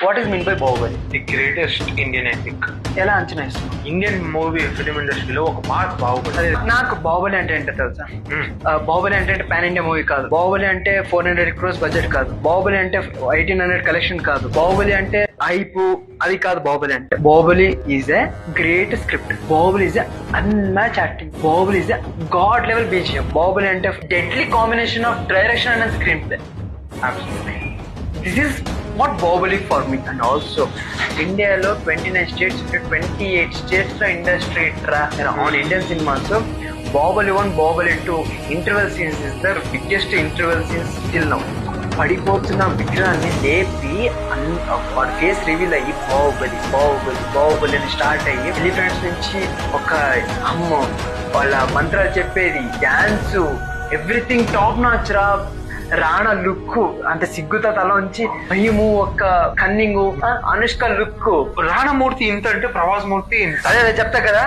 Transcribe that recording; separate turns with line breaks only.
What is mean by Baahubali?
The greatest Indian epic.
ఎలా అంచనా ఇస్తున్నావు?
ఇండియన్ మూవీ ఫిలిం ఇండస్ట్రీలో ఒక పార్ట్ బాహుబలి.
నాకు బాహుబలి అంటే ఏంటో తెలుసా? బాహుబలి అంటే పాన్ ఇండియా మూవీ కాదు. బాహుబలి అంటే 400 crores బడ్జెట్ కాదు. బాహుబలి అంటే 1800 కలెక్షన్ కాదు. బాహుబలి అంటే హైప్ అది కాదు. బాహుబలి అంటే Baahubali is a great script. Baahubali is a unmatch acting. Baahubali is a god level BGM. Baahubali అంటే deadly combination of direction and screen play. This is what Bahubali for me. And also ఇండియాలో 29 states 28 states లో industry on Indian cinemas. Baahubali 1 Baahubali 2 interval scenes is the biggest interval scenes still now. పడిపోతున్న విగ్రహాన్ని లేపి వాడి face reveal అయ్యి బాహుబలి బాహుబలి బాహుబలి అని start అయ్యి elephants నుంచి ఒక అమ్మ వాళ్ళ మంత్రాలు చెప్పేది, డాన్స్, ఎవ్రీథింగ్ టాప్ నాచ్ రా. రాణా లుక్ అంటే సిగ్గుతో తల ఉంచి భయము, ఒక కన్నింగ్, అనుష్క లుక్.
రాణమూర్తి ఇంత అంటే ప్రభాస్ మూర్తి ఇంత.
అదే చెప్తా కదా.